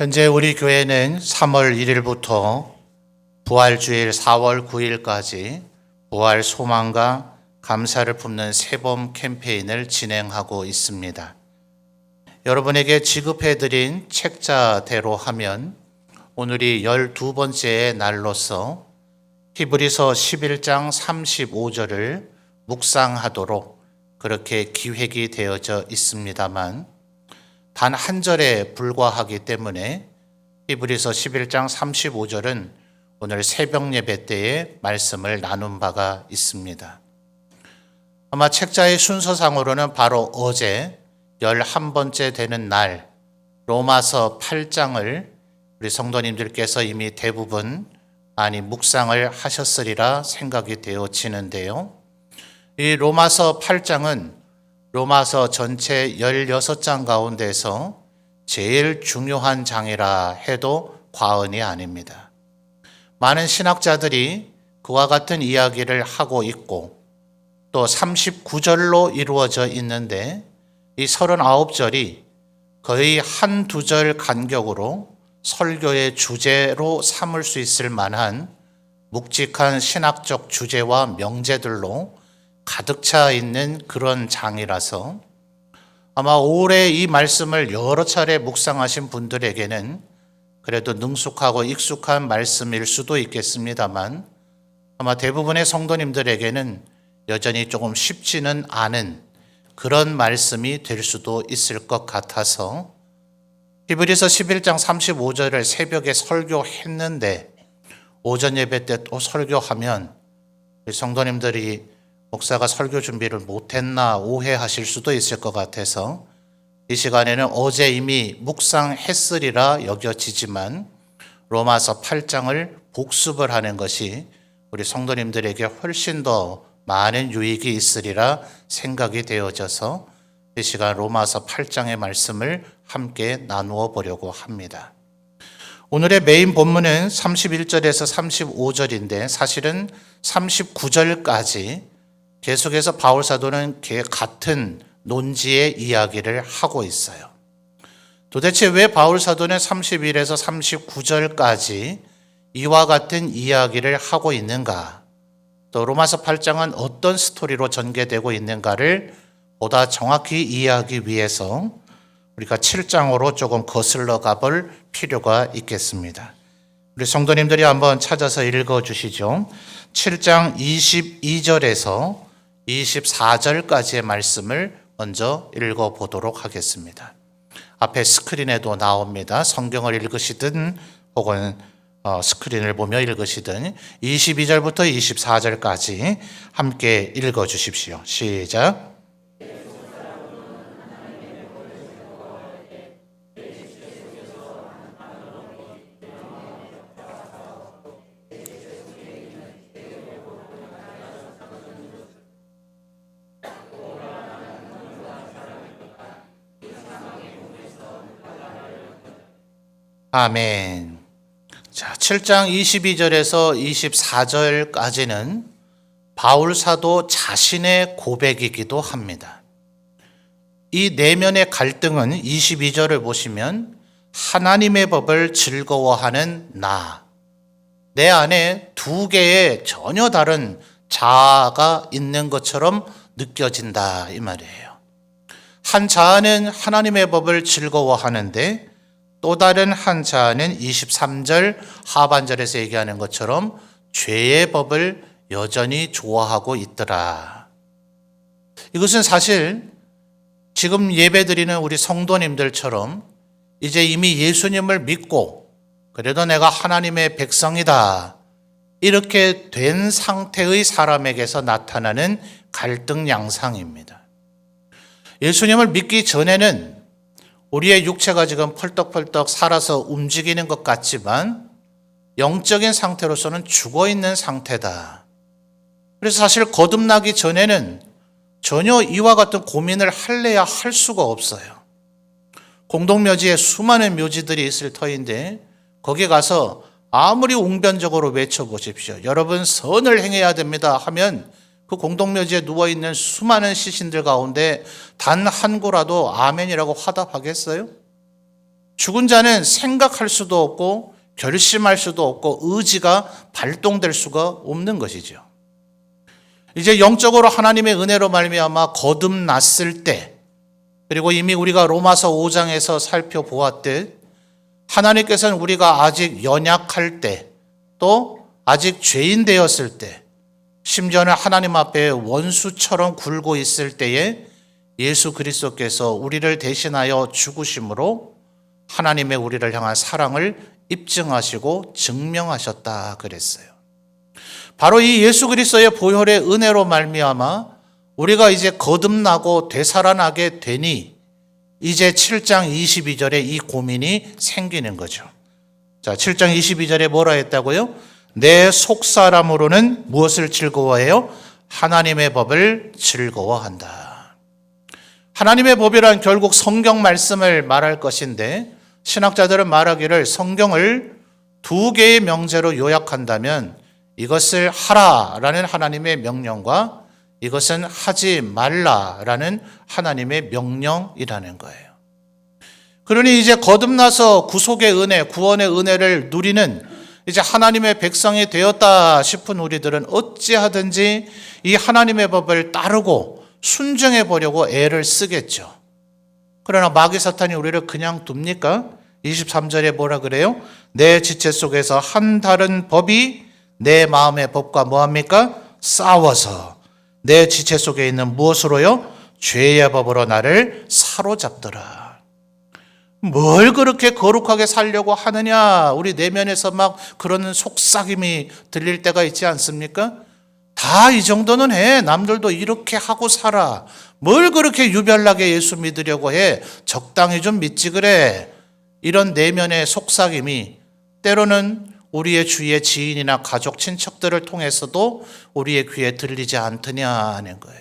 현재 우리 교회는 3월 1일부터 부활주일 4월 9일까지 부활 소망과 감사를 품는 세범 캠페인을 진행하고 있습니다. 여러분에게 지급해드린 책자대로 하면 오늘이 12번째 날로서 히브리서 11장 35절을 묵상하도록 그렇게 기획이 되어져 있습니다만 단 한 절에 불과하기 때문에 히브리서 11장 35절은 오늘 새벽 예배 때에 말씀을 나눈 바가 있습니다. 아마 책자의 순서상으로는 바로 어제 11번째 되는 날 로마서 8장을 우리 성도님들께서 이미 대부분 많이 묵상을 하셨으리라 생각이 되어지는데요. 이 로마서 8장은 로마서 전체 16장 가운데서 제일 중요한 장이라 해도 과언이 아닙니다. 많은 신학자들이 그와 같은 이야기를 하고 있고 또 39절로 이루어져 있는데 이 39절이 거의 한두 절 간격으로 설교의 주제로 삼을 수 있을 만한 묵직한 신학적 주제와 명제들로 가득 차 있는 그런 장이라서 아마 올해 이 말씀을 여러 차례 묵상하신 분들에게는 그래도 능숙하고 익숙한 말씀일 수도 있겠습니다만 아마 대부분의 성도님들에게는 여전히 조금 쉽지는 않은 그런 말씀이 될 수도 있을 것 같아서 히브리서 11장 35절을 새벽에 설교했는데 오전 예배 때 또 설교하면 성도님들이 목사가 설교 준비를 못했나 오해하실 수도 있을 것 같아서 이 시간에는 어제 이미 묵상했으리라 여겨지지만 로마서 8장을 복습을 하는 것이 우리 성도님들에게 훨씬 더 많은 유익이 있으리라 생각이 되어져서 이 시간 로마서 8장의 말씀을 함께 나누어 보려고 합니다. 오늘의 메인 본문은 31절에서 35절인데 사실은 39절까지 계속해서 바울 사도는 같은 논지의 이야기를 하고 있어요. 도대체 왜 바울 사도는 31에서 39절까지 이와 같은 이야기를 하고 있는가? 또 로마서 8장은 어떤 스토리로 전개되고 있는가를 보다 정확히 이해하기 위해서 우리가 7장으로 조금 거슬러 가볼 필요가 있겠습니다. 우리 성도님들이 한번 찾아서 읽어주시죠. 7장 22절에서 24절까지의 말씀을 먼저 읽어보도록 하겠습니다. 앞에 스크린에도 나옵니다. 성경을 읽으시든 혹은 스크린을 보며 읽으시든 22절부터 24절까지 함께 읽어주십시오. 시작. 아멘. 자, 7장 22절에서 24절까지는 바울 사도 자신의 고백이기도 합니다. 이 내면의 갈등은 22절을 보시면 하나님의 법을 즐거워하는 나, 내 안에 두 개의 전혀 다른 자아가 있는 것처럼 느껴진다 이 말이에요. 한 자아는 하나님의 법을 즐거워하는데 또 다른 한 자아는 23절 하반절에서 얘기하는 것처럼 죄의 법을 여전히 좋아하고 있더라. 이것은 사실 지금 예배드리는 우리 성도님들처럼 이제 이미 예수님을 믿고 그래도 내가 하나님의 백성이다 이렇게 된 상태의 사람에게서 나타나는 갈등 양상입니다. 예수님을 믿기 전에는 우리의 육체가 지금 펄떡펄떡 살아서 움직이는 것 같지만 영적인 상태로서는 죽어있는 상태다. 그래서 사실 거듭나기 전에는 전혀 이와 같은 고민을 할래야 할 수가 없어요. 공동묘지에 수많은 묘지들이 있을 터인데 거기 가서 아무리 웅변적으로 외쳐보십시오. 여러분 선을 행해야 됩니다 하면 그 공동묘지에 누워있는 수많은 시신들 가운데 단 한 구라도 아멘이라고 화답하겠어요? 죽은 자는 생각할 수도 없고 결심할 수도 없고 의지가 발동될 수가 없는 것이죠. 이제 영적으로 하나님의 은혜로 말미암아 거듭났을 때, 그리고 이미 우리가 로마서 5장에서 살펴보았듯 하나님께서는 우리가 아직 연약할 때, 또 아직 죄인 되었을 때, 심지어는 하나님 앞에 원수처럼 굴고 있을 때에 예수 그리스도께서 우리를 대신하여 죽으심으로 하나님의 우리를 향한 사랑을 입증하시고 증명하셨다 그랬어요. 바로 이 예수 그리스도의 보혈의 은혜로 말미암아 우리가 이제 거듭나고 되살아나게 되니 이제 7장 22절에 이 고민이 생기는 거죠. 자, 7장 22절에 뭐라 했다고요? 내 속사람으로는 무엇을 즐거워해요? 하나님의 법을 즐거워한다. 하나님의 법이란 결국 성경 말씀을 말할 것인데, 신학자들은 말하기를 성경을 두 개의 명제로 요약한다면 이것을 하라라는 하나님의 명령과 이것은 하지 말라라는 하나님의 명령이라는 거예요. 그러니 이제 거듭나서 구속의 은혜, 구원의 은혜를 누리는 이제 하나님의 백성이 되었다 싶은 우리들은 어찌하든지 이 하나님의 법을 따르고 순종해 보려고 애를 쓰겠죠. 그러나 마귀 사탄이 우리를 그냥 둡니까? 23절에 뭐라 그래요? 내 지체 속에서 한 다른 법이 내 마음의 법과 뭐합니까? 싸워서 내 지체 속에 있는 무엇으로요? 죄의 법으로 나를 사로잡더라. 뭘 그렇게 거룩하게 살려고 하느냐? 우리 내면에서 막 그런 속삭임이 들릴 때가 있지 않습니까? 다 이 정도는 해. 남들도 이렇게 하고 살아. 뭘 그렇게 유별나게 예수 믿으려고 해. 적당히 좀 믿지 그래. 이런 내면의 속삭임이 때로는 우리의 주위의 지인이나 가족, 친척들을 통해서도 우리의 귀에 들리지 않더냐 하는 거예요.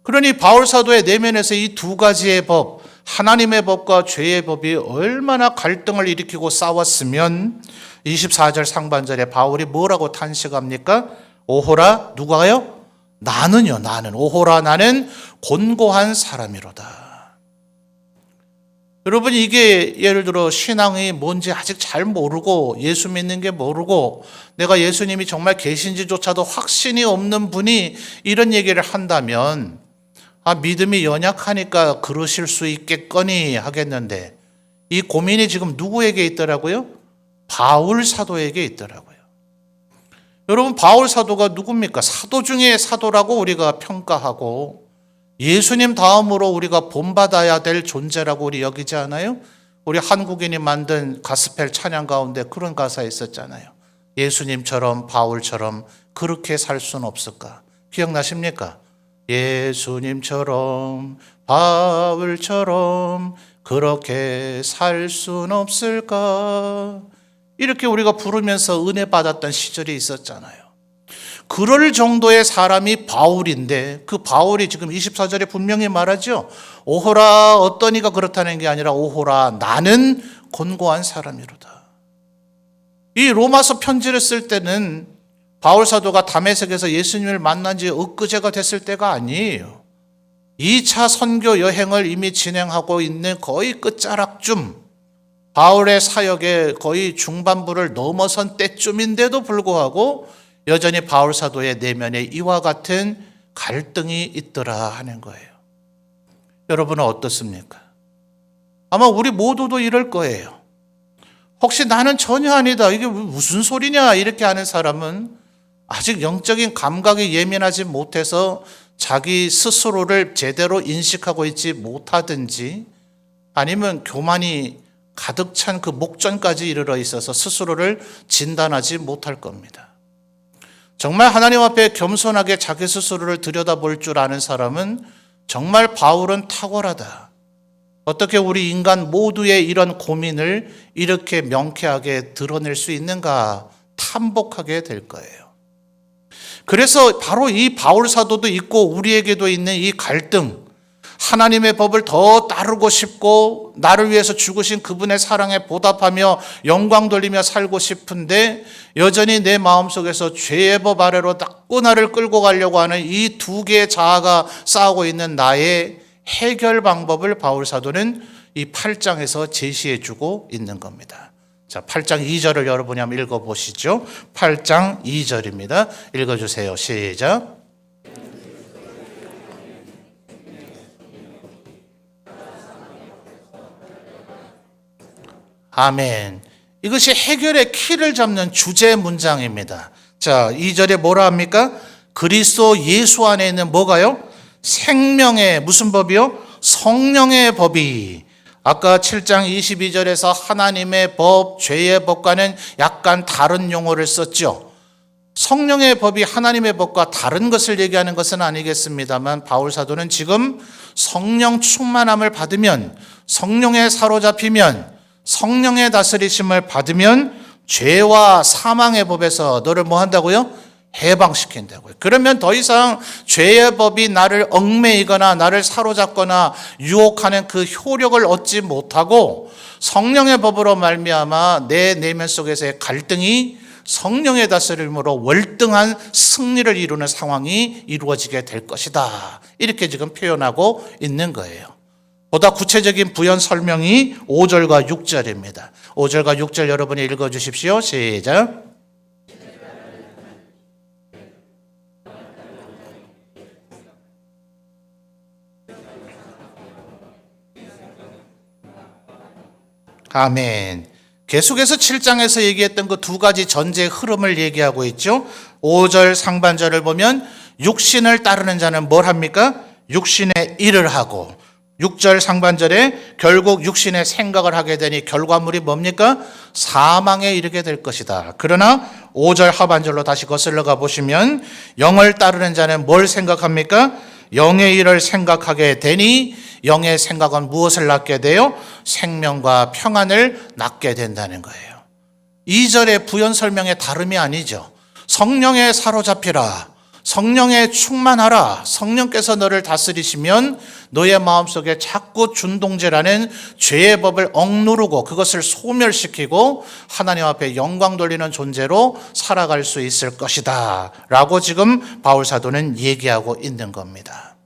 그러니 바울 사도의 내면에서 이 두 가지의 법, 하나님의 법과 죄의 법이 얼마나 갈등을 일으키고 싸웠으면 24절 상반절에 바울이 뭐라고 탄식합니까? 오호라, 누가요? 나는요, 나는. 오호라, 나는 곤고한 사람이로다. 여러분, 이게 예를 들어 신앙이 뭔지 아직 잘 모르고 예수 믿는 게 모르고 내가 예수님이 정말 계신지조차도 확신이 없는 분이 이런 얘기를 한다면 믿음이 연약하니까 그러실 수 있겠거니 하겠는데, 이 고민이 지금 누구에게 있더라고요? 바울 사도에게 있더라고요. 여러분, 바울 사도가 누굽니까? 사도 중에 사도라고 우리가 평가하고 예수님 다음으로 우리가 본받아야 될 존재라고 우리 여기지 않아요? 우리 한국인이 만든 가스펠 찬양 가운데 그런 가사 있었잖아요. 예수님처럼 바울처럼 그렇게 살 수는 없을까? 기억나십니까? 예수님처럼 바울처럼 그렇게 살 수는 없을까? 이렇게 우리가 부르면서 은혜 받았던 시절이 있었잖아요. 그럴 정도의 사람이 바울인데, 그 바울이 지금 24절에 분명히 말하죠. 오호라, 어떤 이가 그렇다는 게 아니라 오호라, 나는 곤고한 사람이로다. 이 로마서 편지를 쓸 때는 바울 사도가 다메섹에서 예수님을 만난 지 엊그제가 됐을 때가 아니에요. 2차 선교 여행을 이미 진행하고 있는 거의 끝자락쯤, 바울의 사역의 거의 중반부를 넘어선 때쯤인데도 불구하고 여전히 바울 사도의 내면에 이와 같은 갈등이 있더라 하는 거예요. 여러분은 어떻습니까? 아마 우리 모두도 이럴 거예요. 혹시 나는 전혀 아니다, 이게 무슨 소리냐 이렇게 하는 사람은 아직 영적인 감각이 예민하지 못해서 자기 스스로를 제대로 인식하고 있지 못하든지, 아니면 교만이 가득 찬 그 목전까지 이르러 있어서 스스로를 진단하지 못할 겁니다. 정말 하나님 앞에 겸손하게 자기 스스로를 들여다볼 줄 아는 사람은 정말 바울은 탁월하다. 어떻게 우리 인간 모두의 이런 고민을 이렇게 명쾌하게 드러낼 수 있는가 탐복하게 될 거예요. 그래서 바로 이 바울 사도도 있고 우리에게도 있는 이 갈등, 하나님의 법을 더 따르고 싶고 나를 위해서 죽으신 그분의 사랑에 보답하며 영광 돌리며 살고 싶은데 여전히 내 마음속에서 죄의 법 아래로 자꾸 나를 끌고 가려고 하는 이 두 개의 자아가 싸우고 있는 나의 해결 방법을 바울 사도는 이 8장에서 제시해 주고 있는 겁니다. 자, 8장 2절을 여러분이 한번 읽어보시죠. 8장 2절입니다. 읽어주세요. 시작. 아멘. 이것이 해결의 키를 잡는 주제 문장입니다. 자, 2절에 뭐라 합니까? 그리스도 예수 안에 있는 뭐가요? 생명의 무슨 법이요? 성령의 법이. 아까 7장 22절에서 하나님의 법, 죄의 법과는 약간 다른 용어를 썼죠. 성령의 법이 하나님의 법과 다른 것을 얘기하는 것은 아니겠습니다만 바울 사도는 지금 성령 충만함을 받으면, 성령에 사로잡히면, 성령의 다스리심을 받으면 죄와 사망의 법에서 너를 뭐 한다고요? 해방시킨다고요. 그러면 더 이상 죄의 법이 나를 얽매이거나 나를 사로잡거나 유혹하는 그 효력을 얻지 못하고 성령의 법으로 말미암아 내 내면 속에서의 갈등이 성령의 다스림으로 월등한 승리를 이루는 상황이 이루어지게 될 것이다. 이렇게 지금 표현하고 있는 거예요. 보다 구체적인 부연 설명이 5절과 6절입니다. 5절과 6절 여러분이 읽어주십시오. 시작. 아멘. 계속해서 7장에서 얘기했던 그 두 가지 전제의 흐름을 얘기하고 있죠. 5절 상반절을 보면 육신을 따르는 자는 뭘 합니까? 육신의 일을 하고, 6절 상반절에 결국 육신의 생각을 하게 되니 결과물이 뭡니까? 사망에 이르게 될 것이다. 그러나 5절 하반절로 다시 거슬러 가보시면 영을 따르는 자는 뭘 생각합니까? 영의 일을 생각하게 되니 영의 생각은 무엇을 낳게 돼요? 생명과 평안을 낳게 된다는 거예요. 2절의 부연 설명의 다름이 아니죠. 성령에 사로잡히라. 성령에 충만하라. 성령께서 너를 다스리시면 너의 마음속에 자꾸 준동제라는 죄의 법을 억누르고 그것을 소멸시키고 하나님 앞에 영광 돌리는 존재로 살아갈 수 있을 것이다 라고 지금 바울 사도는 얘기하고 있는 겁니다.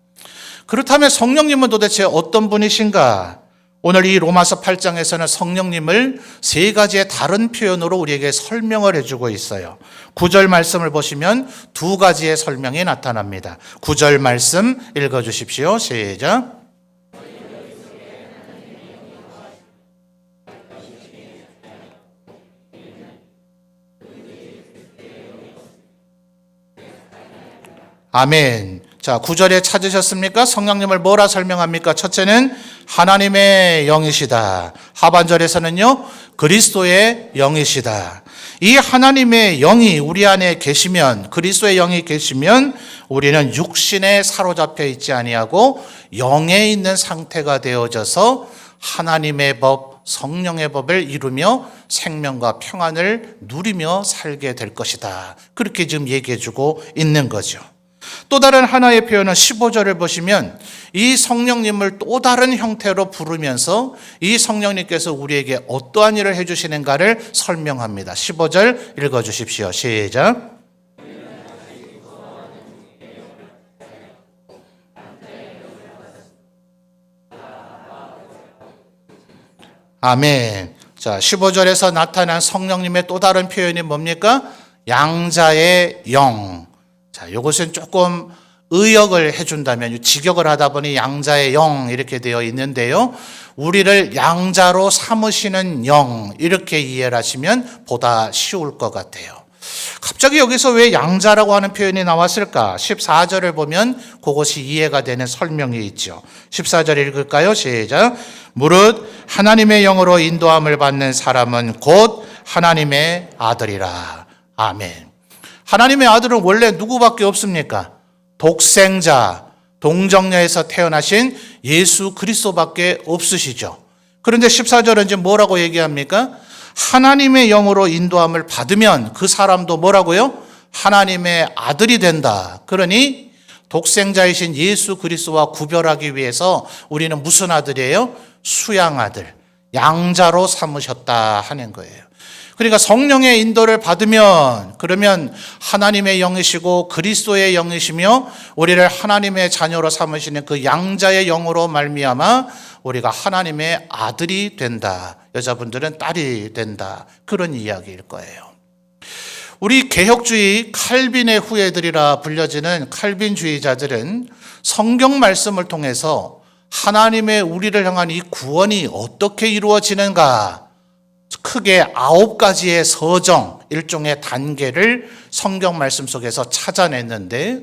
그렇다면 성령님은 도대체 어떤 분이신가? 오늘 이 로마서 8장에서는 성령님을 세 가지의 다른 표현으로 우리에게 설명을 해주고 있어요. 9절 말씀을 보시면 두 가지의 설명이 나타납니다. 9절 말씀 읽어주십시오. 시작. 아멘. 자, 9절에 찾으셨습니까? 성령님을 뭐라 설명합니까? 첫째는 하나님의 영이시다. 하반절에서는요, 그리스도의 영이시다. 이 하나님의 영이 우리 안에 계시면, 그리스도의 영이 계시면 우리는 육신에 사로잡혀 있지 아니하고 영에 있는 상태가 되어져서 하나님의 법, 성령의 법을 이루며 생명과 평안을 누리며 살게 될 것이다. 그렇게 지금 얘기해 주고 있는 거죠. 또 다른 하나의 표현은 15절을 보시면 이 성령님을 또 다른 형태로 부르면서 이 성령님께서 우리에게 어떠한 일을 해주시는가를 설명합니다. 15절 읽어주십시오. 시작. 아멘. 자, 15절에서 나타난 성령님의 또 다른 표현이 뭡니까? 양자의 영. 자, 이것은 조금 의역을 해준다면, 직역을 하다 보니 양자의 영 이렇게 되어 있는데요. 우리를 양자로 삼으시는 영, 이렇게 이해를 하시면 보다 쉬울 것 같아요. 갑자기 여기서 왜 양자라고 하는 표현이 나왔을까? 14절을 보면 그것이 이해가 되는 설명이 있죠. 14절 읽을까요? 시작. 무릇 하나님의 영으로 인도함을 받는 사람은 곧 하나님의 아들이라. 아멘. 하나님의 아들은 원래 누구밖에 없습니까? 독생자, 동정녀에서 태어나신 예수 그리스도밖에 없으시죠. 그런데 14절은 이제 뭐라고 얘기합니까? 하나님의 영으로 인도함을 받으면 그 사람도 뭐라고요? 하나님의 아들이 된다. 그러니 독생자이신 예수 그리스도와 구별하기 위해서 우리는 무슨 아들이에요? 수양 아들, 양자로 삼으셨다 하는 거예요. 그러니까 성령의 인도를 받으면 그러면 하나님의 영이시고 그리스도의 영이시며 우리를 하나님의 자녀로 삼으시는 그 양자의 영으로 말미암아 우리가 하나님의 아들이 된다. 여자분들은 딸이 된다. 그런 이야기일 거예요. 우리 개혁주의 칼빈의 후예들이라 불려지는 칼빈주의자들은 성경 말씀을 통해서 하나님의 우리를 향한 이 구원이 어떻게 이루어지는가 크게 9가지의 서정, 일종의 단계를 성경 말씀 속에서 찾아냈는데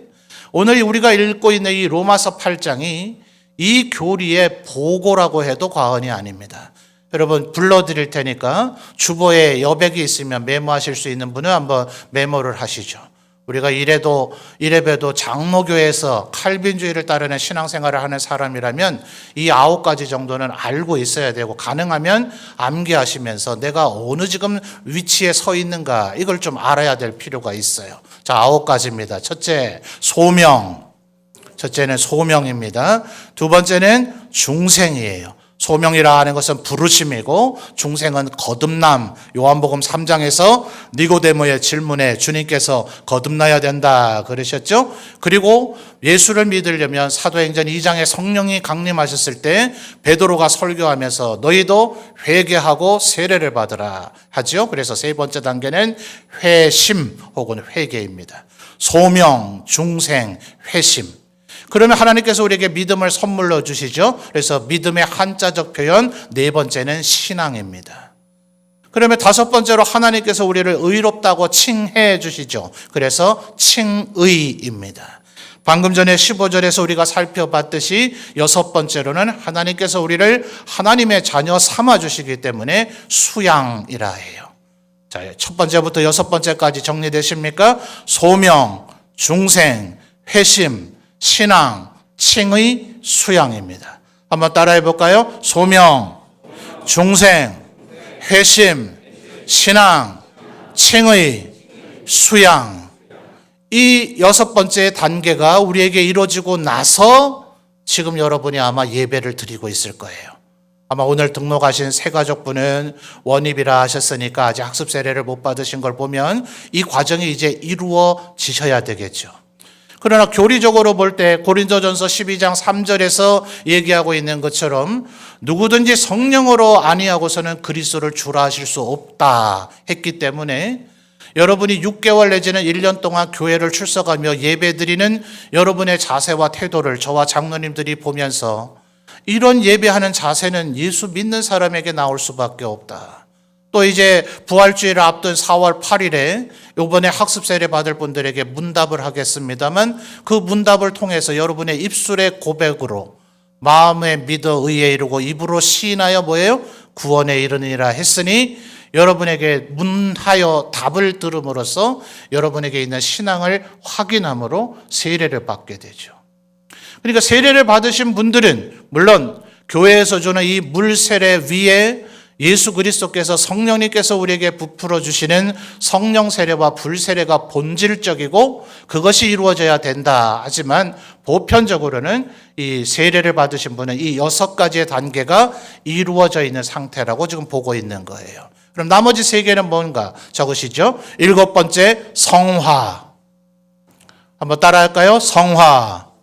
오늘 우리가 읽고 있는 이 로마서 8장이 이 교리의 보고라고 해도 과언이 아닙니다. 여러분 불러드릴 테니까 주보에 여백이 있으면 메모하실 수 있는 분은 한번 메모를 하시죠. 우리가 이래봬도 장로교에서 칼빈주의를 따르는 신앙생활을 하는 사람이라면 이 9가지 정도는 알고 있어야 되고 가능하면 암기하시면서 내가 어느 지금 위치에 서 있는가 이걸 좀 알아야 될 필요가 있어요. 자, 9가지입니다. 첫째, 소명. 첫째는 소명입니다. 두 번째는 중생이에요. 소명이라 하는 것은 부르심이고 중생은 거듭남. 요한복음 3장에서 니고데모의 질문에 주님께서 거듭나야 된다 그러셨죠. 그리고 예수를 믿으려면 사도행전 2장에 성령이 강림하셨을 때 베드로가 설교하면서 너희도 회개하고 세례를 받으라 하죠. 그래서 세 번째 단계는 회심 혹은 회개입니다. 소명, 중생, 회심. 그러면 하나님께서 우리에게 믿음을 선물로 주시죠. 그래서 믿음의 한자적 표현 네 번째는 신앙입니다. 그러면 다섯 번째로 하나님께서 우리를 의롭다고 칭해 주시죠. 그래서 칭의입니다. 방금 전에 15절에서 우리가 살펴봤듯이 여섯 번째로는 하나님께서 우리를 하나님의 자녀 삼아 주시기 때문에 수양이라 해요. 자, 첫 번째부터 여섯 번째까지 정리되십니까? 소명, 중생, 회심, 신앙, 칭의, 수양입니다. 한번 따라해 볼까요? 소명, 중생, 회심, 신앙, 칭의, 수양. 이 여섯 번째 단계가 우리에게 이루어지고 나서 지금 여러분이 아마 예배를 드리고 있을 거예요. 아마 오늘 등록하신 새가족분은 원입이라 하셨으니까 아직 학습 세례를 못 받으신 걸 보면 이 과정이 이제 이루어지셔야 되겠죠. 그러나 교리적으로 볼 때 고린도전서 12장 3절에서 얘기하고 있는 것처럼 누구든지 성령으로 아니하고서는 그리스도를 주라 하실 수 없다 했기 때문에 여러분이 6개월 내지는 1년 동안 교회를 출석하며 예배드리는 여러분의 자세와 태도를 저와 장로님들이 보면서 이런 예배하는 자세는 예수 믿는 사람에게 나올 수밖에 없다. 또 이제 부활주의를 앞둔 4월 8일에 이번에 학습 세례 받을 분들에게 문답을 하겠습니다만 그 문답을 통해서 여러분의 입술의 고백으로 마음에 믿어 의에 이르고 입으로 시인하여 뭐예요? 구원에 이르니라 했으니 여러분에게 문하여 답을 들음으로써 여러분에게 있는 신앙을 확인함으로 세례를 받게 되죠. 그러니까 세례를 받으신 분들은 물론 교회에서 주는 이 물세례 위에 예수 그리스도께서 성령님께서 우리에게 부풀어 주시는 성령 세례와 불세례가 본질적이고 그것이 이루어져야 된다. 하지만 보편적으로는 이 세례를 받으신 분은 이 6가지의 단계가 이루어져 있는 상태라고 지금 보고 있는 거예요. 그럼 나머지 3개는 뭔가 적으시죠? 7번째 성화. 한번 따라할까요? 성화.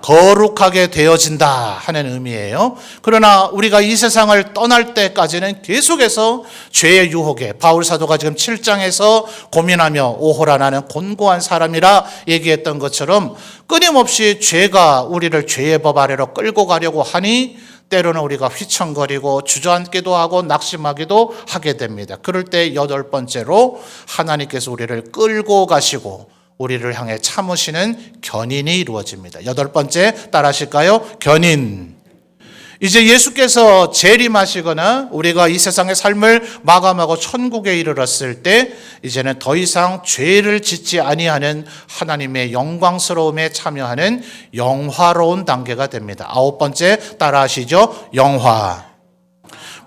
거룩하게 되어진다 하는 의미예요. 그러나 우리가 이 세상을 떠날 때까지는 계속해서 죄의 유혹에 바울 사도가 지금 7장에서 고민하며 오호라 나는 곤고한 사람이라 얘기했던 것처럼 끊임없이 죄가 우리를 죄의 법 아래로 끌고 가려고 하니 때로는 우리가 휘청거리고 주저앉기도 하고 낙심하기도 하게 됩니다. 그럴 때 8번째로 하나님께서 우리를 끌고 가시고 우리를 향해 참으시는 견인이 이루어집니다. 8번째 따라하실까요? 견인. 이제 예수께서 재림하시거나 우리가 이 세상의 삶을 마감하고 천국에 이르렀을 때 이제는 더 이상 죄를 짓지 아니하는 하나님의 영광스러움에 참여하는 영화로운 단계가 됩니다. 9번째 따라하시죠. 영화.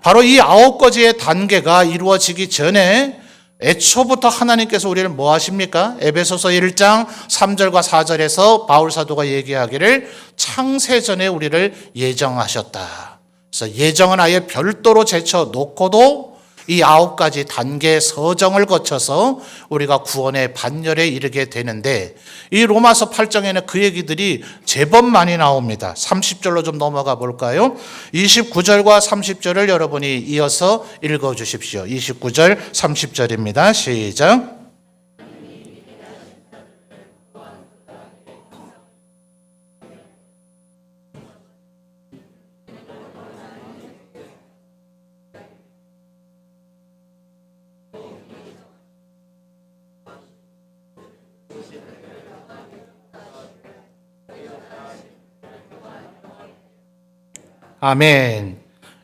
바로 이 9가지의 단계가 이루어지기 전에 애초부터 하나님께서 우리를 뭐 하십니까? 에베소서 1장 3절과 4절에서 바울 사도가 얘기하기를 창세전에 우리를 예정하셨다. 그래서 예정은 아예 별도로 제쳐 놓고도 이 9가지 단계 서정을 거쳐서 우리가 구원의 반열에 이르게 되는데, 이 로마서 8장에는 그 얘기들이 제법 많이 나옵니다. 30절로 좀 넘어가 볼까요? 29절과 30절을 여러분이 이어서 읽어 주십시오. 29절 30절입니다. 시작. 아멘.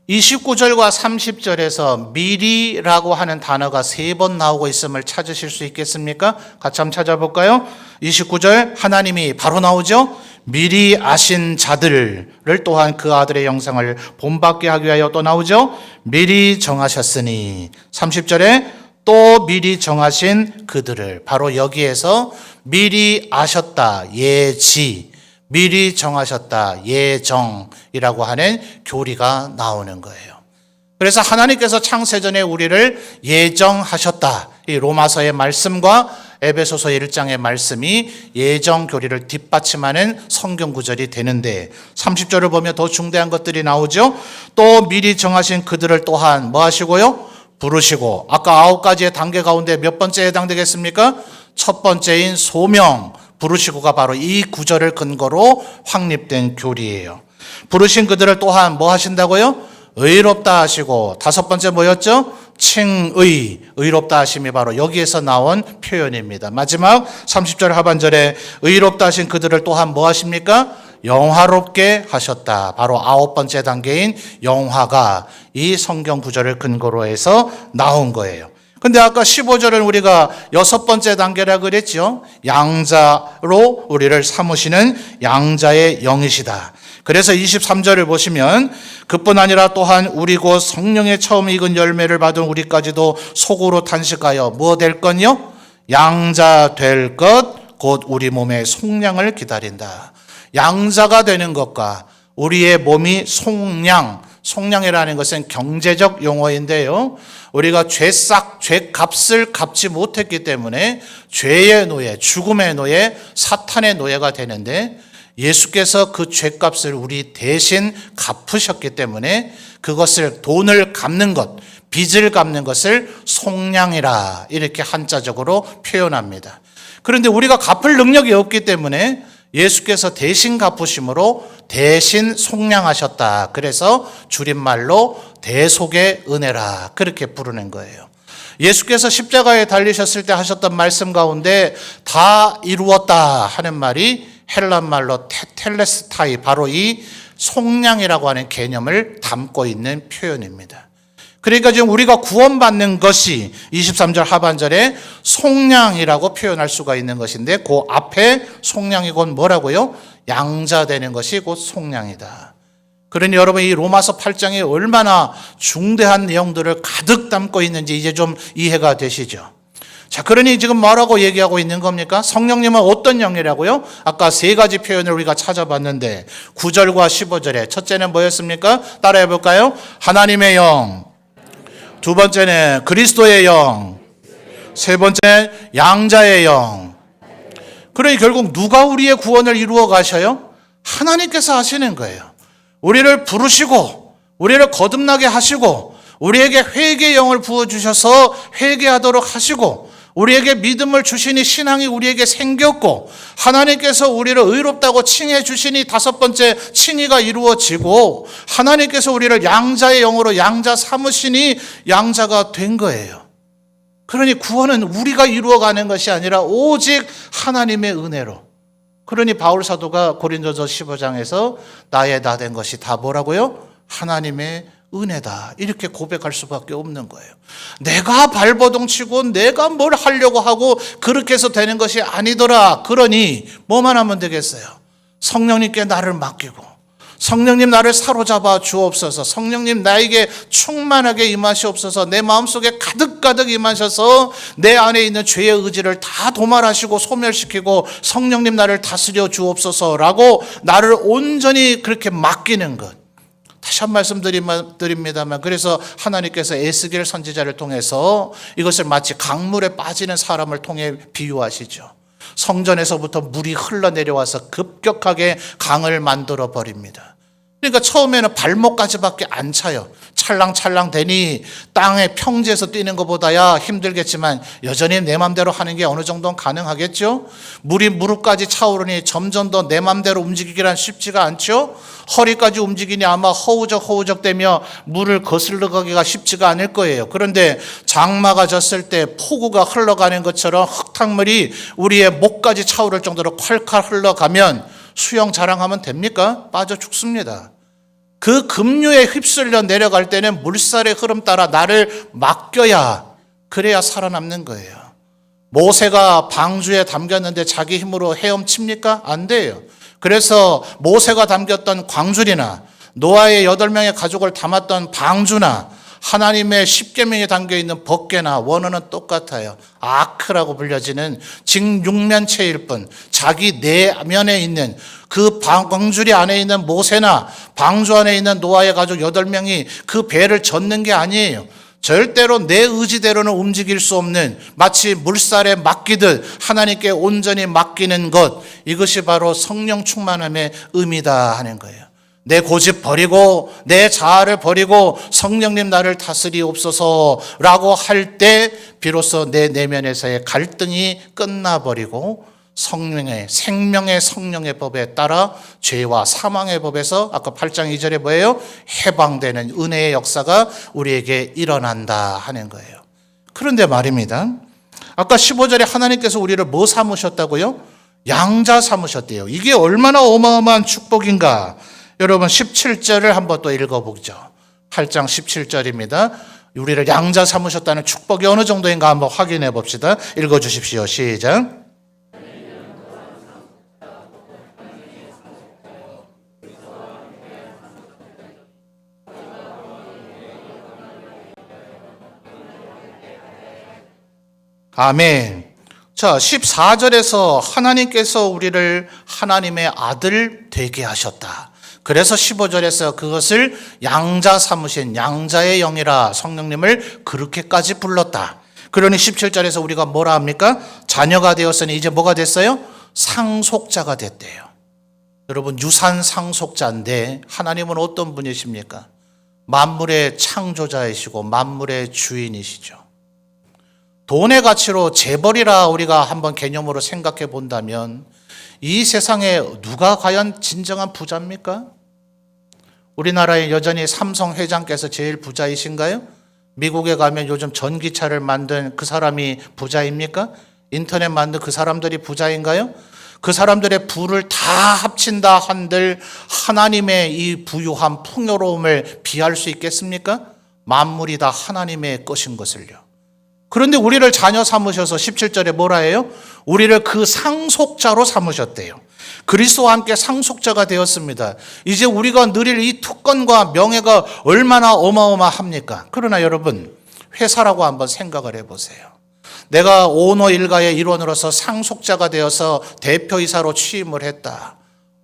29절과 30절에서 미리라고 하는 단어가 3번 나오고 있음을 찾으실 수 있겠습니까? 같이 한번 찾아볼까요? 29절 하나님이 바로 나오죠? 미리 아신 자들을 또한 그 아들의 영상을 본받게 하기 위하여 또 나오죠? 미리 정하셨으니. 30절에 또 미리 정하신 그들을, 바로 여기에서 미리 아셨다, 예지, 미리 정하셨다, 예정이라고 하는 교리가 나오는 거예요. 그래서 하나님께서 창세전에 우리를 예정하셨다, 이 로마서의 말씀과 에베소서 1장의 말씀이 예정 교리를 뒷받침하는 성경 구절이 되는데, 30절을 보면 더 중대한 것들이 나오죠. 또 미리 정하신 그들을 또한 뭐 하시고요? 부르시고. 아까 9가지의 단계 가운데 몇 번째에 해당되겠습니까? 첫 번째인 소명, 부르시고가 바로 이 구절을 근거로 확립된 교리예요. 부르신 그들을 또한 뭐 하신다고요? 의롭다 하시고. 5번째 뭐였죠? 칭의, 의롭다 하심이 바로 여기에서 나온 표현입니다. 마지막 30절 하반절에 의롭다 하신 그들을 또한 뭐 하십니까? 영화롭게 하셨다. 바로 9번째 단계인 영화가 이 성경 구절을 근거로 해서 나온 거예요. 근데 아까 15절은 우리가 6번째 단계라 그랬죠. 양자로 우리를 삼으시는 양자의 영이시다. 그래서 23절을 보시면 그뿐 아니라 또한 우리 곧 성령의 처음 익은 열매를 받은 우리까지도 속으로 탄식하여 뭐 될 건요? 양자 될 것, 곧 우리 몸의 속량을 기다린다. 양자가 되는 것과 우리의 몸이 속량, 속량이라는 것은 경제적 용어인데요. 우리가 죄값을 갚지 못했기 때문에 죄의 노예, 죽음의 노예, 사탄의 노예가 되는데, 예수께서 그 죄값을 우리 대신 갚으셨기 때문에 그것을, 돈을 갚는 것, 빚을 갚는 것을 속량이라 이렇게 한자적으로 표현합니다. 그런데 우리가 갚을 능력이 없기 때문에 예수께서 대신 갚으심으로 대신 속량하셨다. 그래서 줄임말로 대속의 은혜라 그렇게 부르는 거예요. 예수께서 십자가에 달리셨을 때 하셨던 말씀 가운데 다 이루었다 하는 말이 헬란 말로 테텔레스타이, 바로 이 속량이라고 하는 개념을 담고 있는 표현입니다. 그러니까 지금 우리가 구원받는 것이 23절 하반절에 속량이라고 표현할 수가 있는 것인데, 그 앞에 속량이 곧 뭐라고요? 양자되는 것이 곧 속량이다. 그러니 여러분, 이 로마서 8장에 얼마나 중대한 내용들을 가득 담고 있는지 이제 좀 이해가 되시죠? 자, 그러니 지금 뭐라고 얘기하고 있는 겁니까? 성령님은 어떤 영이라고요? 아까 3가지 표현을 우리가 찾아봤는데 9절과 15절에 첫째는 뭐였습니까? 따라해 볼까요? 하나님의 영, 두 번째는 그리스도의 영, 세 번째는 양자의 영. 그러니 결국 누가 우리의 구원을 이루어 가셔요? 하나님께서 하시는 거예요. 우리를 부르시고 우리를 거듭나게 하시고 우리에게 회개의 영을 부어주셔서 회개하도록 하시고 우리에게 믿음을 주시니 신앙이 우리에게 생겼고 하나님께서 우리를 의롭다고 칭해 주시니 5번째 칭의가 이루어지고 하나님께서 우리를 양자의 영으로 양자 삼으시니 양자가 된 거예요. 그러니 구원은 우리가 이루어가는 것이 아니라 오직 하나님의 은혜로. 그러니 바울 사도가 고린도서 15장에서 나의 나 된 것이 다 뭐라고요? 하나님의 은혜다. 이렇게 고백할 수밖에 없는 거예요. 내가 발버둥 치고 내가 뭘 하려고 하고 그렇게 해서 되는 것이 아니더라. 그러니 뭐만 하면 되겠어요? 성령님께 나를 맡기고 성령님 나를 사로잡아 주옵소서. 성령님 나에게 충만하게 임하시옵소서. 내 마음속에 가득가득 임하셔서 내 안에 있는 죄의 의지를 다 도말하시고 소멸시키고 성령님 나를 다스려 주옵소서라고 나를 온전히 그렇게 맡기는 것. 다시 한 말씀 드립니다만, 그래서 하나님께서 에스겔 선지자를 통해서 이것을 마치 강물에 빠지는 사람을 통해 비유하시죠. 성전에서부터 물이 흘러내려와서 급격하게 강을 만들어 버립니다. 그러니까 처음에는 발목까지밖에 안 차요. 찰랑찰랑 되니 땅의 평지에서 뛰는 것보다야 힘들겠지만 여전히 내 맘대로 하는 게 어느 정도는 가능하겠죠. 물이 무릎까지 차오르니 점점 더 내 맘대로 움직이기란 쉽지가 않죠. 허리까지 움직이니 아마 허우적허우적 되며 물을 거슬러 가기가 쉽지가 않을 거예요. 그런데 장마가 졌을 때 폭우가 흘러가는 것처럼 흙탕물이 우리의 목까지 차오를 정도로 콸콸 흘러가면 수영 자랑하면 됩니까? 빠져 죽습니다. 그 급류에 휩쓸려 내려갈 때는 물살의 흐름 따라 나를 맡겨야, 그래야 살아남는 거예요. 모세가 방주에 담겼는데 자기 힘으로 헤엄칩니까? 안 돼요. 그래서 모세가 담겼던 광줄이나 노아의 8명의 가족을 담았던 방주나 하나님의 십계명에 담겨있는 법궤나 원어는 똑같아요. 아크라고 불려지는 직육면체일 뿐, 자기 내면에 있는 그 방주리 안에 있는 모세나 방주 안에 있는 노아의 가족 8명이 그 배를 젓는 게 아니에요. 절대로 내 의지대로는 움직일 수 없는, 마치 물살에 맡기듯 하나님께 온전히 맡기는 것, 이것이 바로 성령 충만함의 의미다 하는 거예요. 내 고집 버리고 내 자아를 버리고 성령님 나를 다스리옵소서라고 할 때 비로소 내 내면에서의 갈등이 끝나버리고 생명의 성령의 법에 따라 죄와 사망의 법에서 아까 8장 2절에 뭐예요? 해방되는 은혜의 역사가 우리에게 일어난다 하는 거예요. 그런데 말입니다, 아까 15절에 하나님께서 우리를 뭐 삼으셨다고요? 양자 삼으셨대요. 이게 얼마나 어마어마한 축복인가. 여러분 17절을 한번 또 읽어보죠. 8장 17절입니다. 우리를 양자 삼으셨다는 축복이 어느 정도인가 한번 확인해 봅시다. 읽어주십시오. 시작. 아멘. 자, 14절에서 하나님께서 우리를 하나님의 아들 되게 하셨다. 그래서 15절에서 그것을 양자 삼으신 양자의 영이라 성령님을 그렇게까지 불렀다. 그러니 17절에서 우리가 뭐라 합니까? 자녀가 되었으니 이제 뭐가 됐어요? 상속자가 됐대요. 여러분, 유산 상속자인데 하나님은 어떤 분이십니까? 만물의 창조자이시고 만물의 주인이시죠. 돈의 가치로 재벌이라 우리가 한번 개념으로 생각해 본다면 이 세상에 누가 과연 진정한 부자입니까? 우리나라에 여전히 삼성 회장께서 제일 부자이신가요? 미국에 가면 요즘 전기차를 만든 그 사람이 부자입니까? 인터넷 만든 그 사람들이 부자인가요? 그 사람들의 부를 다 합친다 한들 하나님의 이 부유함, 풍요로움을 비할 수 있겠습니까? 만물이 다 하나님의 것인 것을요. 그런데 우리를 자녀 삼으셔서 17절에 뭐라 해요? 우리를 그 상속자로 삼으셨대요. 그리스도와 함께 상속자가 되었습니다. 이제 우리가 누릴 이 특권과 명예가 얼마나 어마어마합니까? 그러나 여러분, 회사라고 한번 생각을 해보세요. 내가 오너 일가의 일원으로서 상속자가 되어서 대표이사로 취임을 했다.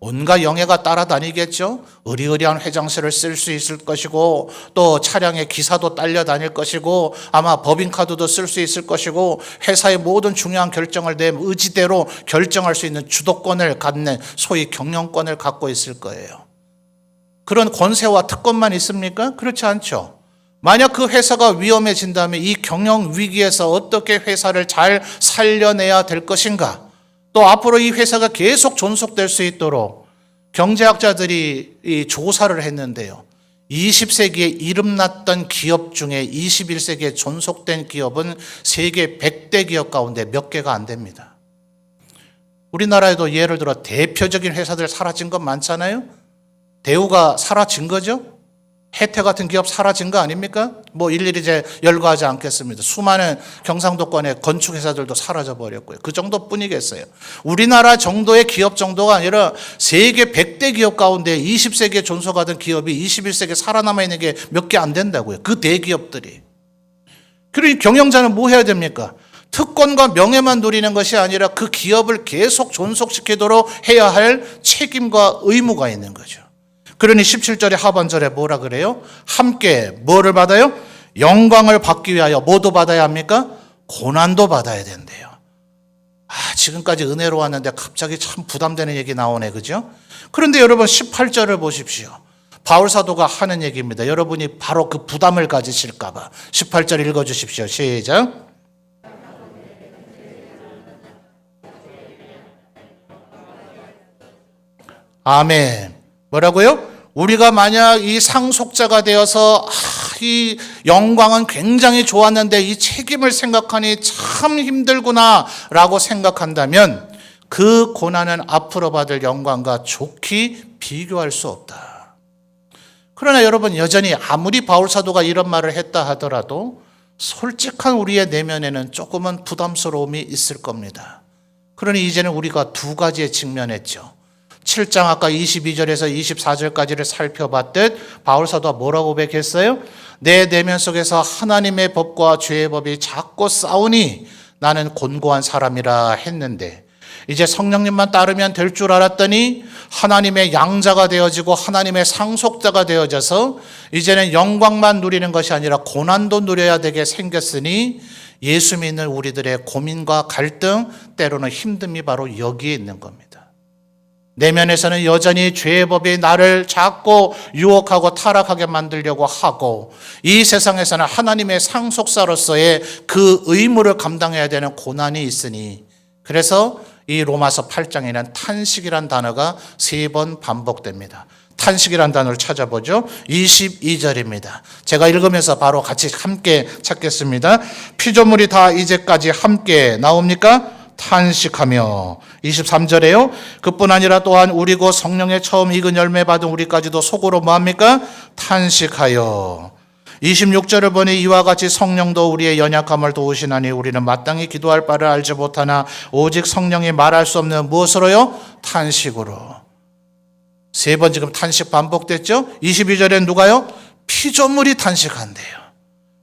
온갖 영예가 따라다니겠죠. 의리의리한 회장실을 쓸 수 있을 것이고 또 차량의 기사도 딸려 다닐 것이고 아마 법인카드도 쓸 수 있을 것이고 회사의 모든 중요한 결정을 내 의지대로 결정할 수 있는 주도권을 갖는 소위 경영권을 갖고 있을 거예요. 그런 권세와 특권만 있습니까? 그렇지 않죠. 만약 그 회사가 위험해진다면 이 경영 위기에서 어떻게 회사를 잘 살려내야 될 것인가? 또 앞으로 이 회사가 계속 존속될 수 있도록 경제학자들이 이 조사를 했는데요. 20세기에 이름났던 기업 중에 21세기에 존속된 기업은 세계 100대 기업 가운데 몇 개가 안 됩니다. 우리나라에도 예를 들어 대표적인 회사들 사라진 것 많잖아요. 대우가 사라진 거죠. 혜태 같은 기업 사라진 거 아닙니까? 뭐 일일이 이제 열거하지 않겠습니다. 수많은 경상도권의 건축회사들도 사라져 버렸고요. 그 정도뿐이겠어요. 우리나라 정도의 기업 정도가 아니라 세계 100대 기업 가운데 20세기에 존속하던 기업이 21세기에 살아남아 있는 게 몇 개 안 된다고요. 그 대기업들이. 그러니 경영자는 뭐 해야 됩니까? 특권과 명예만 누리는 것이 아니라 그 기업을 계속 존속시키도록 해야 할 책임과 의무가 있는 거죠. 그러니 17절의 하반절에 뭐라 그래요? 함께 뭐를 받아요? 영광을 받기 위하여 뭐도 받아야 합니까? 고난도 받아야 된대요. 지금까지 은혜로 왔는데 갑자기 참 부담되는 얘기 나오네, 그죠? 그런데 여러분 18절을 보십시오. 바울 사도가 하는 얘기입니다. 여러분이 바로 그 부담을 가지실까 봐. 18절 읽어주십시오. 시작. 아멘. 뭐라고요? 우리가 만약 이 상속자가 되어서 이 영광은 굉장히 좋았는데 이 책임을 생각하니 참 힘들구나 라고 생각한다면 그 고난은 앞으로 받을 영광과 좋게 비교할 수 없다. 그러나 여러분 여전히 아무리 바울 사도가 이런 말을 했다 하더라도 솔직한 우리의 내면에는 조금은 부담스러움이 있을 겁니다. 그러니 이제는 우리가 두 가지에 직면했죠. 7장 아까 22절에서 24절까지를 살펴봤듯 바울 사도가 뭐라고 고백했어요? 내 내면 속에서 하나님의 법과 죄의 법이 자꾸 싸우니 나는 곤고한 사람이라 했는데 이제 성령님만 따르면 될 줄 알았더니 하나님의 양자가 되어지고 하나님의 상속자가 되어져서 이제는 영광만 누리는 것이 아니라 고난도 누려야 되게 생겼으니 예수 믿는 우리들의 고민과 갈등, 때로는 힘듦이 바로 여기에 있는 겁니다. 내면에서는 여전히 죄의 법이 나를 자꾸 유혹하고 타락하게 만들려고 하고 이 세상에서는 하나님의 상속자로서의 그 의무를 감당해야 되는 고난이 있으니 그래서 이 로마서 8장에는 탄식이란 단어가 3번 반복됩니다. 탄식이란 단어를 찾아보죠. 22절입니다. 제가 읽으면서 바로 같이 함께 찾겠습니다. 피조물이 다 이제까지 함께 나옵니까? 탄식하며 23절에요. 그뿐 아니라 또한 우리고 성령의 처음 익은 열매 받은 우리까지도 속으로 뭐합니까? 탄식하여 26절을 보니 이와 같이 성령도 우리의 연약함을 도우시나니 우리는 마땅히 기도할 바를 알지 못하나 오직 성령이 말할 수 없는 무엇으로요? 탄식으로. 3번 지금 탄식 반복됐죠? 22절에는 누가요? 피조물이 탄식한대요.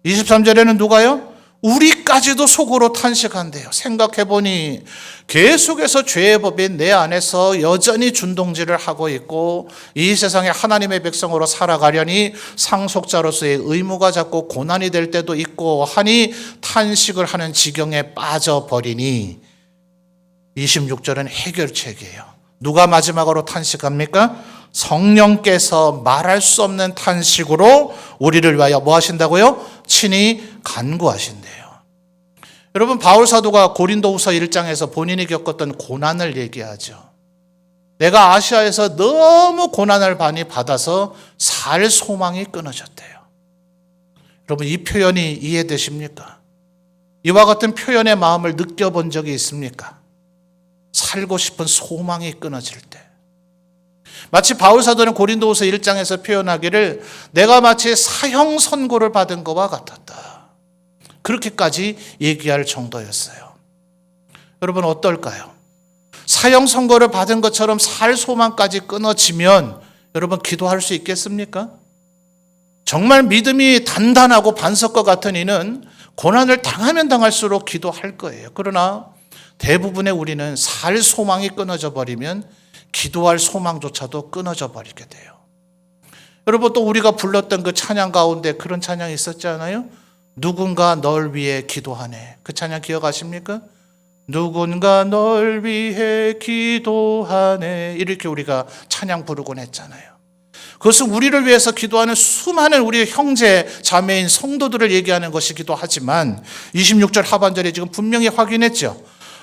23절에는 누가요? 우리까지도 속으로 탄식한대요. 생각해보니 계속해서 죄의 법이 내 안에서 여전히 준동질을 하고 있고 이 세상에 하나님의 백성으로 살아가려니 상속자로서의 의무가 자꾸 고난이 될 때도 있고 하니 탄식을 하는 지경에 빠져버리니 26절은 해결책이에요. 누가 마지막으로 탄식합니까? 성령께서 말할 수 없는 탄식으로 우리를 위하여 뭐 하신다고요? 친히 간구하신대요. 여러분 바울 사도가 고린도후서 1장에서 본인이 겪었던 고난을 얘기하죠. 내가 아시아에서 너무 고난을 많이 받아서 살 소망이 끊어졌대요. 여러분 이 표현이 이해되십니까? 이와 같은 표현의 마음을 느껴본 적이 있습니까? 살고 싶은 소망이 끊어질 때. 마치 바울 사도는 고린도후서 1장에서 표현하기를 내가 마치 사형 선고를 받은 것과 같았다. 그렇게까지 얘기할 정도였어요. 여러분 어떨까요? 사형 선고를 받은 것처럼 살 소망까지 끊어지면 여러분 기도할 수 있겠습니까? 정말 믿음이 단단하고 반석과 같은 이는 고난을 당하면 당할수록 기도할 거예요. 그러나 대부분의 우리는 살 소망이 끊어져 버리면 기도할 소망조차도 끊어져 버리게 돼요. 여러분 또 우리가 불렀던 그 찬양 가운데 그런 찬양이 있었지 않아요? 누군가 널 위해 기도하네. 그 찬양 기억하십니까? 누군가 널 위해 기도하네. 이렇게 우리가 찬양 부르곤 했잖아요. 그것은 우리를 위해서 기도하는 수많은 우리의 형제, 자매인 성도들을 얘기하는 것이기도 하지만 26절 하반절에 지금 분명히 확인했죠.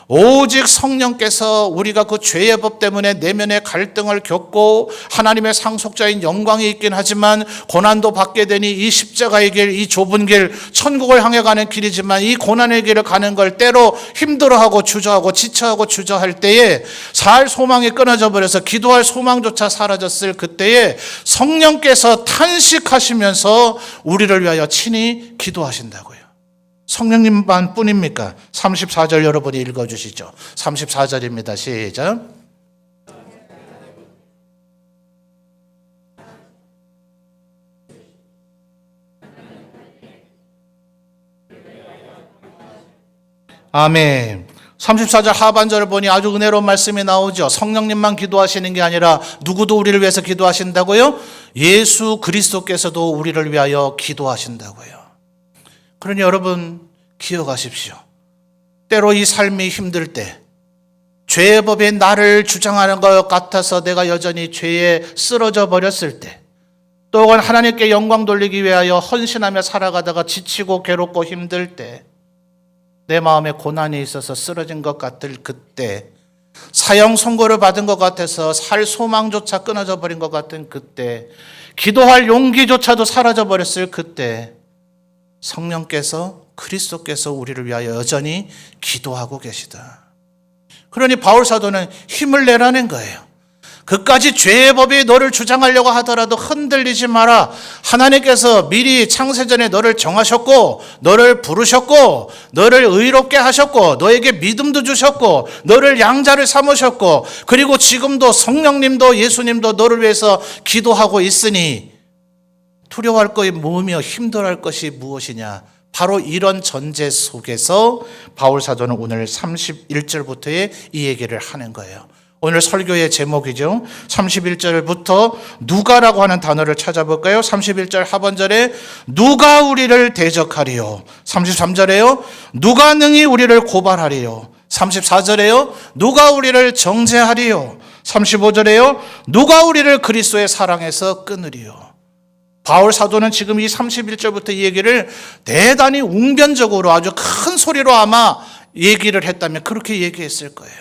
오직 성령께서 우리가 그 죄의 법 때문에 내면의 갈등을 겪고 하나님의 상속자인 영광이 있긴 하지만 고난도 받게 되니 이 십자가의 길, 이 좁은 길, 천국을 향해 가는 길이지만 이 고난의 길을 가는 걸 때로 힘들어하고 주저하고 지쳐하고 주저할 때에 살 소망이 끊어져 버려서 기도할 소망조차 사라졌을 그때에 성령께서 탄식하시면서 우리를 위하여 친히 기도하신다고요. 성령님만 뿐입니까? 34절 여러분이 읽어주시죠. 34절입니다. 시작. 아멘. 34절 하반절을 보니 아주 은혜로운 말씀이 나오죠. 성령님만 기도하시는 게 아니라 누구도 우리를 위해서 기도하신다고요? 예수 그리스도께서도 우리를 위하여 기도하신다고요. 그러니 여러분 기억하십시오. 때로 이 삶이 힘들 때, 죄의 법에 나를 주장하는 것 같아서 내가 여전히 죄에 쓰러져 버렸을 때, 또한 하나님께 영광 돌리기 위하여 헌신하며 살아가다가 지치고 괴롭고 힘들 때, 내 마음에 고난이 있어서 쓰러진 것 같을 그때, 사형 선고를 받은 것 같아서 살 소망조차 끊어져 버린 것 같은 그때, 기도할 용기조차도 사라져 버렸을 그때, 성령께서 그리스도께서 우리를 위하여 여전히 기도하고 계시다. 그러니 바울 사도는 힘을 내라는 거예요. 그까지 죄의 법이 너를 주장하려고 하더라도 흔들리지 마라. 하나님께서 미리 창세전에 너를 정하셨고, 너를 부르셨고, 너를 의롭게 하셨고, 너에게 믿음도 주셨고, 너를 양자를 삼으셨고, 그리고 지금도 성령님도 예수님도 너를 위해서 기도하고 있으니 두려워할 것이 뭐며 힘들어할 것이 무엇이냐. 바로 이런 전제 속에서 바울 사도는 오늘 31절부터의 이 얘기를 하는 거예요. 오늘 설교의 제목이죠. 31절부터 누가라고 하는 단어를 찾아볼까요? 31절 하반절에 누가 우리를 대적하리요. 33절에요. 누가 능히 우리를 고발하리요. 34절에요. 누가 우리를 정죄하리요. 35절에요. 누가 우리를 그리스도의 사랑에서 끊으리요. 바울 사도는 지금 이 31절부터 이 얘기를 대단히 웅변적으로 아주 큰 소리로 아마 얘기를 했다면 그렇게 얘기했을 거예요.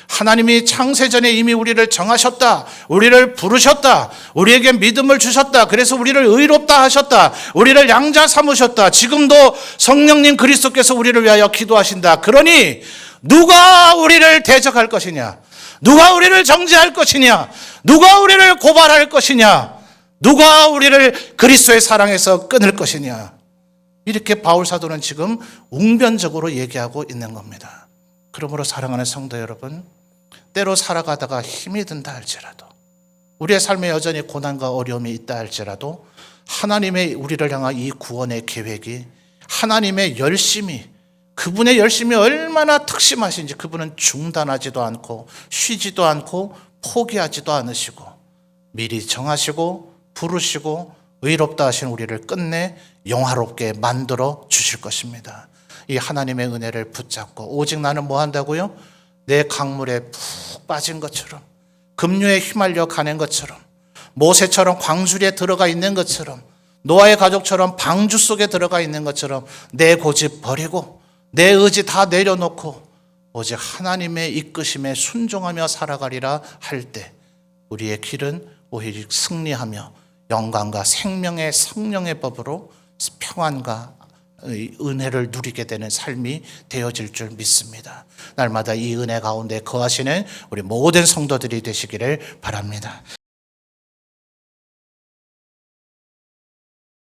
하나님이 창세전에 이미 우리를 정하셨다. 우리를 부르셨다. 우리에게 믿음을 주셨다. 그래서 우리를 의롭다 하셨다. 우리를 양자 삼으셨다. 지금도 성령님 그리스도께서 우리를 위하여 기도하신다. 그러니 누가 우리를 대적할 것이냐? 누가 우리를 정죄할 것이냐? 누가 우리를 고발할 것이냐? 누가 우리를 그리스도의 사랑에서 끊을 것이냐? 이렇게 바울 사도는 지금 웅변적으로 얘기하고 있는 겁니다. 그러므로 사랑하는 성도 여러분, 때로 살아가다가 힘이 든다 할지라도, 우리의 삶에 여전히 고난과 어려움이 있다 할지라도 하나님의 우리를 향한 이 구원의 계획이, 하나님의 열심이, 그분의 열심이 얼마나 특심하신지, 그분은 중단하지도 않고 쉬지도 않고 포기하지도 않으시고 미리 정하시고 부르시고 의롭다 하신 우리를 끝내 영화롭게 만들어 주실 것입니다. 이 하나님의 은혜를 붙잡고 오직 나는 뭐 한다고요? 내 강물에 푹 빠진 것처럼, 급류에 휘말려 가는 것처럼, 모세처럼 광주리에 들어가 있는 것처럼, 노아의 가족처럼 방주 속에 들어가 있는 것처럼 내 고집 버리고 내 의지 다 내려놓고 오직 하나님의 이끄심에 순종하며 살아가리라 할 때 우리의 길은 오히려 승리하며 영광과 생명의 성령의 법으로 평안과 은혜를 누리게 되는 삶이 되어질 줄 믿습니다. 날마다 이 은혜 가운데 거하시는 우리 모든 성도들이 되시기를 바랍니다.